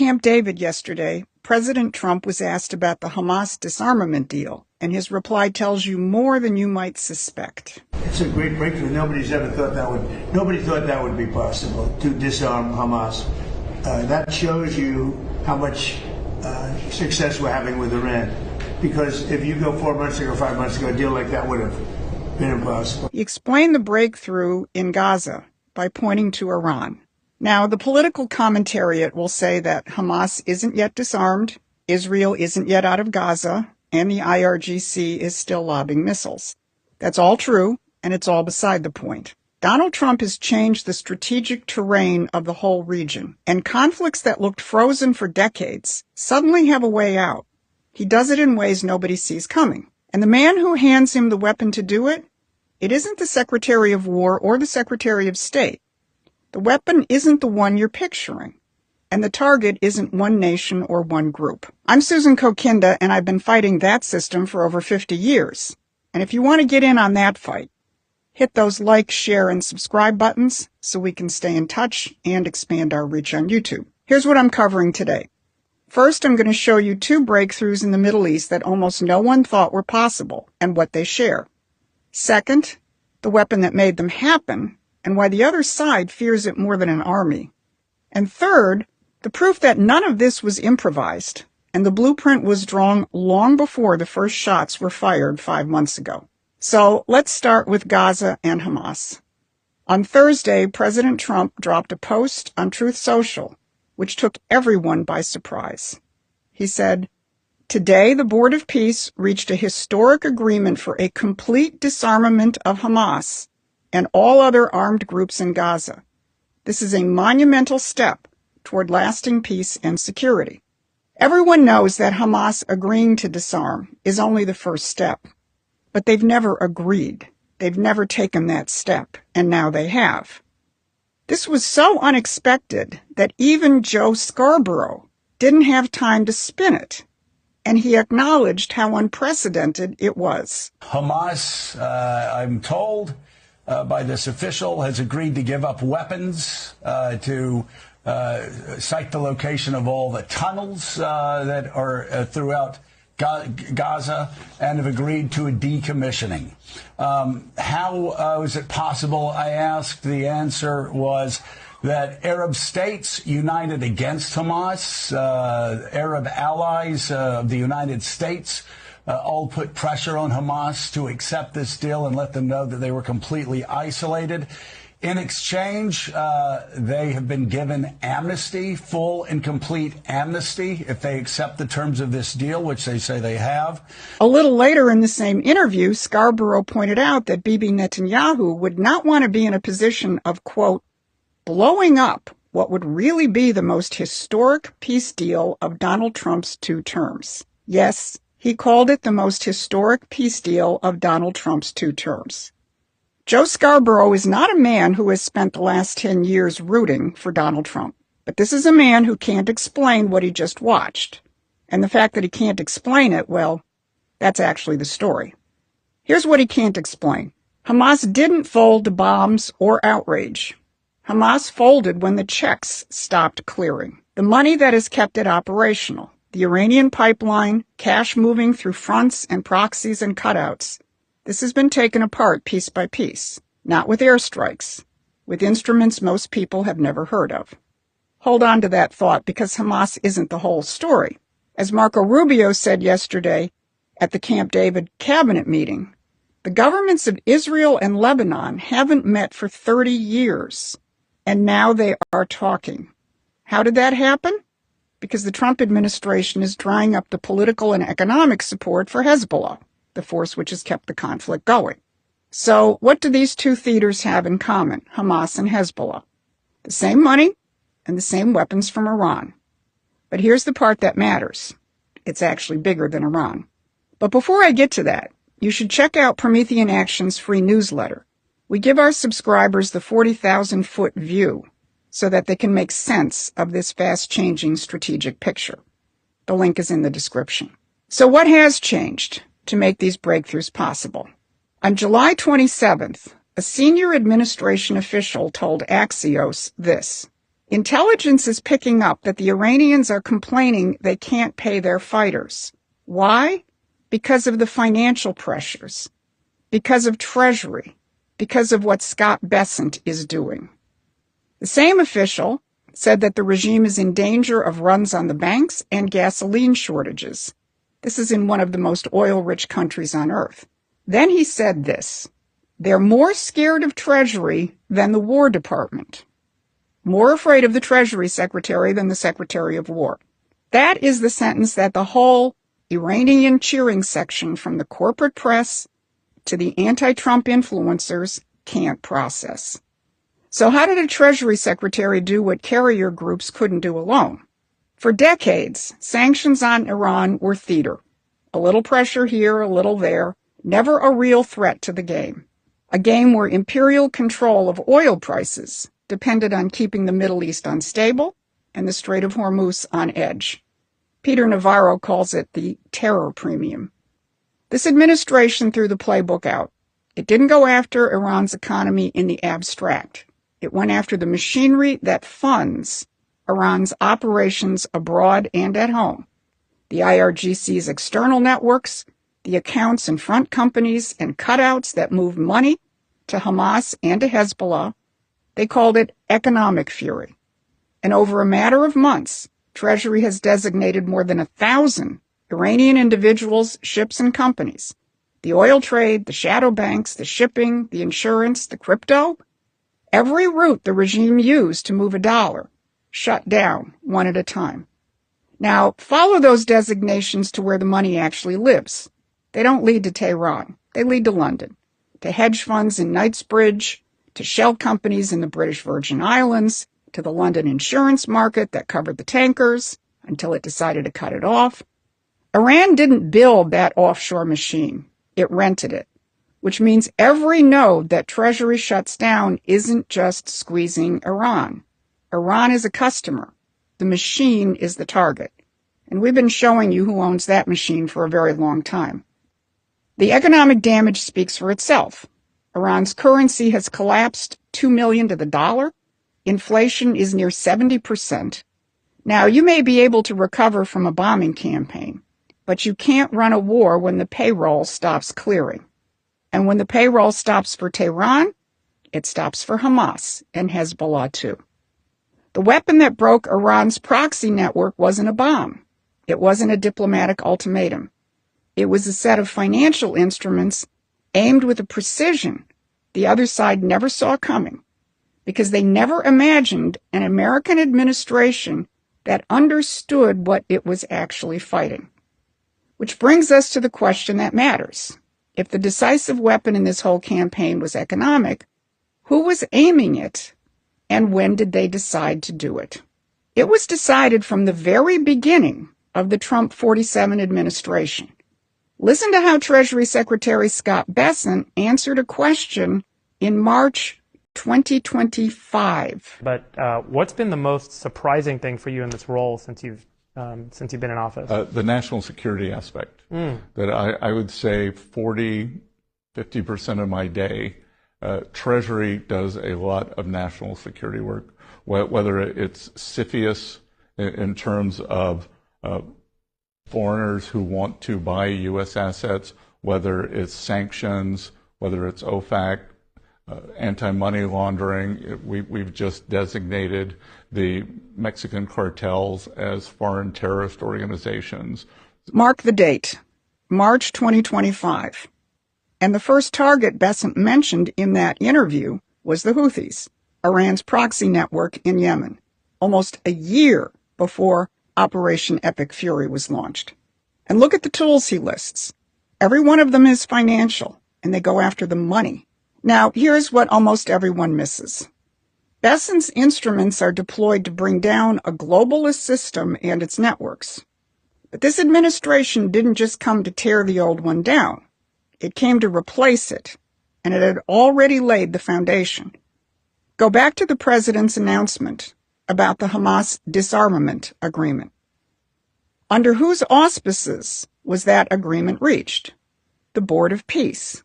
Camp David yesterday, President Trump was asked about the Hamas disarmament deal, and his reply tells you more than you might suspect. It's a great breakthrough. Nobody thought that would be possible to disarm Hamas. That shows you how much success we're having with Iran. Because if you go 4 months ago, 5 months ago, a deal like that would have been impossible. He explained the breakthrough in Gaza by pointing to Iran. Now, the political commentariat will say that Hamas isn't yet disarmed, Israel isn't yet out of Gaza, and the IRGC is still lobbing missiles. That's all true, and it's all beside the point. Donald Trump has changed the strategic terrain of the whole region, and conflicts that looked frozen for decades suddenly have a way out. He does it in ways nobody sees coming. And the man who hands him the weapon to do it, it isn't the Secretary of War or the Secretary of State. The weapon isn't the one you're picturing, and the target isn't one nation or one group. I'm Susan Kokinda, and I've been fighting that system for over 50 years. And if you want to get in on that fight, hit those like, share, and subscribe buttons so we can stay in touch and expand our reach on YouTube. Here's what I'm covering today. First, I'm going to show you 2 breakthroughs in the Middle East that almost no one thought were possible and what they share. Second, the weapon that made them happen and why the other side fears it more than an army. And third, the proof that none of this was improvised and the blueprint was drawn long before the first shots were fired 5 months ago. So let's start with Gaza and Hamas. On Thursday, President Trump dropped a post on Truth Social, which took everyone by surprise. He said, "Today, the Board of Peace reached a historic agreement for a complete disarmament of Hamas and all other armed groups in Gaza. This is a monumental step toward lasting peace and security." Everyone knows that Hamas agreeing to disarm is only the first step, but they've never agreed. They've never taken that step, and now they have. This was so unexpected that even Joe Scarborough didn't have time to spin it, and he acknowledged how unprecedented it was. Hamas, I'm told by this official, has agreed to give up weapons to cite the location of all the tunnels that are throughout Gaza and have agreed to a decommissioning. How is it possible, I asked? The answer was that Arab states united against Hamas, Arab allies of the United States, all put pressure on Hamas to accept this deal and let them know that they were completely isolated. In exchange, they have been given amnesty, full and complete amnesty, if they accept the terms of this deal, which they say they have. A little later in the same interview, Scarborough pointed out that Bibi Netanyahu would not want to be in a position of, quote, blowing up what would really be the most historic peace deal of Donald Trump's 2 terms. Yes, he called it the most historic peace deal of Donald Trump's 2 terms. Joe Scarborough is not a man who has spent the last 10 years rooting for Donald Trump, but this is a man who can't explain what he just watched. And the fact that he can't explain it, well, that's actually the story. Here's what he can't explain. Hamas didn't fold to bombs or outrage. Hamas folded when the checks stopped clearing. The money that has kept it operational, the Iranian pipeline, cash moving through fronts and proxies and cutouts, this has been taken apart piece by piece, not with airstrikes, with instruments most people have never heard of. Hold on to that thought, because Hamas isn't the whole story. As Marco Rubio said yesterday at the Camp David cabinet meeting, the governments of Israel and Lebanon haven't met for 30 years, and now they are talking. How did that happen? Because the Trump administration is drying up the political and economic support for Hezbollah, the force which has kept the conflict going. So what do these 2 theaters have in common, Hamas and Hezbollah? The same money and the same weapons from Iran. But here's the part that matters. It's actually bigger than Iran. But before I get to that, you should check out Promethean Action's free newsletter. We give our subscribers the 40,000-foot view so that they can make sense of this fast-changing strategic picture. The link is in the description. So what has changed to make these breakthroughs possible? On July 27th, a senior administration official told Axios this: Intelligence is picking up that the Iranians are complaining they can't pay their fighters. Why? Because of the financial pressures, because of Treasury, because of what Scott Bessent is doing. The same official said that the regime is in danger of runs on the banks and gasoline shortages. This is in one of the most oil-rich countries on earth. Then he said this: they're more scared of Treasury than the War Department, more afraid of the Treasury Secretary than the Secretary of War. That is the sentence that the whole Iranian cheering section, from the corporate press to the anti-Trump influencers, can't process. So how did a Treasury Secretary do what carrier groups couldn't do alone? For decades, sanctions on Iran were theater. A little pressure here, a little there, never a real threat to the game. A game where imperial control of oil prices depended on keeping the Middle East unstable and the Strait of Hormuz on edge. Peter Navarro calls it the terror premium. This administration threw the playbook out. It didn't go after Iran's economy in the abstract. It went after the machinery that funds Iran's operations abroad and at home. The IRGC's external networks, the accounts and front companies and cutouts that moved money to Hamas and to Hezbollah. They called it economic fury. And over a matter of months, Treasury has designated more than 1,000 Iranian individuals, ships, and companies. The oil trade, the shadow banks, the shipping, the insurance, the crypto, every route the regime used to move a dollar, shut down one at a time. Now, follow those designations to where the money actually lives. They don't lead to Tehran. They lead to London, to hedge funds in Knightsbridge, to shell companies in the British Virgin Islands, to the London insurance market that covered the tankers until it decided to cut it off. Iran didn't build that offshore machine. It rented it, which means every node that Treasury shuts down isn't just squeezing Iran. Iran is a customer. The machine is the target. And we've been showing you who owns that machine for a very long time. The economic damage speaks for itself. Iran's currency has collapsed 2 million to the dollar. Inflation is near 70%. Now, you may be able to recover from a bombing campaign, but you can't run a war when the payroll stops clearing. And when the payroll stops for Tehran, it stops for Hamas and Hezbollah too. The weapon that broke Iran's proxy network wasn't a bomb. It wasn't a diplomatic ultimatum. It was a set of financial instruments aimed with a precision the other side never saw coming, because they never imagined an American administration that understood what it was actually fighting. Which brings us to the question that matters. If the decisive weapon in this whole campaign was economic, who was aiming it, and when did they decide to do it? It was decided from the very beginning of the Trump 47 administration. Listen to how Treasury Secretary Scott Bessent answered a question in March 2025. But what's been the most surprising thing for you in this role since you've been in office? The national security aspect. That I would say 50% of my day, Treasury does a lot of national security work, whether it's CFIUS in terms of foreigners who want to buy U.S. assets, whether it's sanctions, whether it's OFAC, anti-money laundering. We've just designated the Mexican cartels as foreign terrorist organizations. Mark the date, March 2025. And the first target Bessent mentioned in that interview was the Houthis, Iran's proxy network in Yemen, almost a year before Operation Epic Fury was launched. And look at the tools he lists. Every one of them is financial, and they go after the money. Now, here's what almost everyone misses. Bessent's instruments are deployed to bring down a globalist system and its networks. But this administration didn't just come to tear the old one down. It came to replace it, and it had already laid the foundation. Go back to the president's announcement about the Hamas disarmament agreement. Under whose auspices was that agreement reached? The Board of Peace.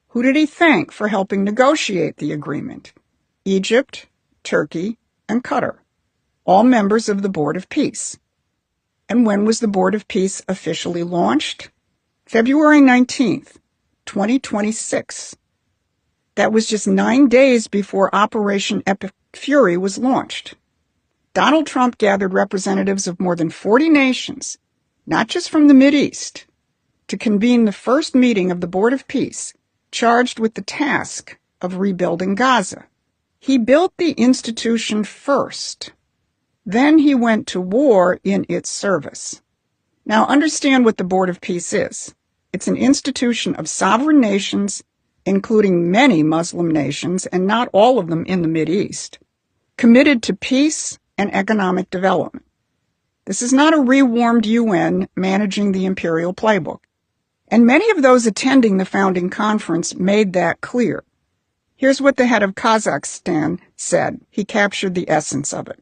Who did he thank for helping negotiate the agreement? Egypt, Turkey, and Qatar. all members of the Board of Peace. And when was the Board of Peace officially launched? February 19th, 2026. That was just 9 days before Operation Epic Fury was launched. Donald Trump gathered representatives of more than 40 nations, not just from the Mideast, to convene the first meeting of the Board of Peace, charged with the task of rebuilding Gaza. He built the institution first. Then he went to war in its service. Now understand what the Board of Peace is. It's an institution of sovereign nations, including many Muslim nations, and not all of them in the Mideast, committed to peace and economic development. This is not a rewarmed UN managing the imperial playbook. And many of those attending the founding conference made that clear. Here's what the head of Kazakhstan said. He captured the essence of it.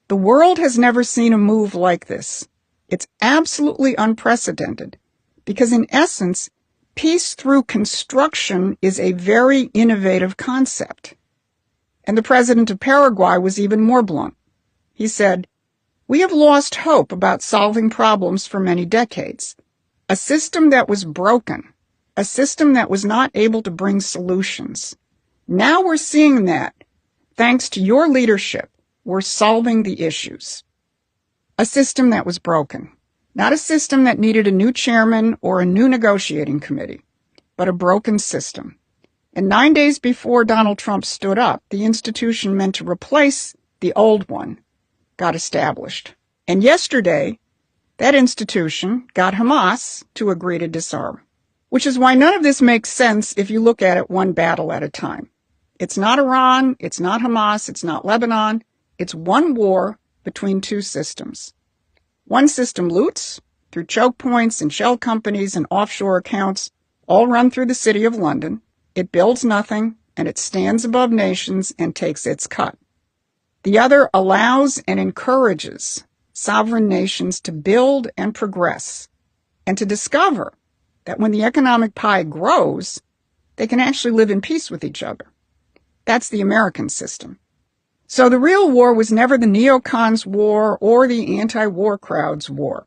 The world has never seen a move like this. It's absolutely unprecedented because, in essence, peace through construction is a very innovative concept. And the president of Paraguay was even more blunt. He said, "We have lost hope about solving problems for many decades. A system that was broken, a system that was not able to bring solutions. Now we're seeing that, thanks to your leadership, we're solving the issues." A system that was broken, not a system that needed a new chairman or a new negotiating committee, but a broken system. And 9 days before Donald Trump stood up, the institution meant to replace the old one got established. And yesterday, that institution got Hamas to agree to disarm, which is why none of this makes sense if you look at it one battle at a time. It's not Iran, it's not Hamas, it's not Lebanon. It's one war between two systems. One system loots through choke points and shell companies and offshore accounts, all run through the city of London. It builds nothing, and it stands above nations and takes its cut. The other allows and encourages sovereign nations to build and progress, and to discover that when the economic pie grows, they can actually live in peace with each other. That's the American system. So the real war was never the neocons' war or the anti-war crowd's war.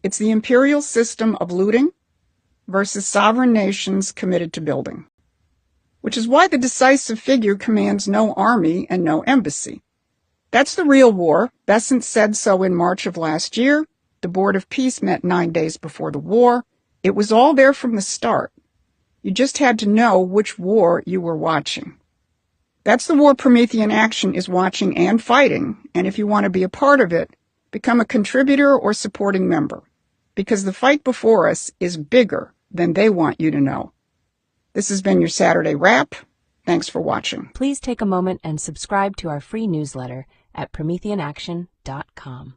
It's the imperial system of looting versus sovereign nations committed to building, which is why the decisive figure commands no army and no embassy. That's the real war. Bessent said so in March of last year. The Board of Peace met 9 days before the war. It was all there from the start. You just had to know which war you were watching. That's the war Promethean Action is watching and fighting, and if you want to be a part of it, become a contributor or supporting member, because the fight before us is bigger than they want you to know. This has been your Saturday Wrap. Thanks for watching. Please take a moment and subscribe to our free newsletter at prometheanaction.com.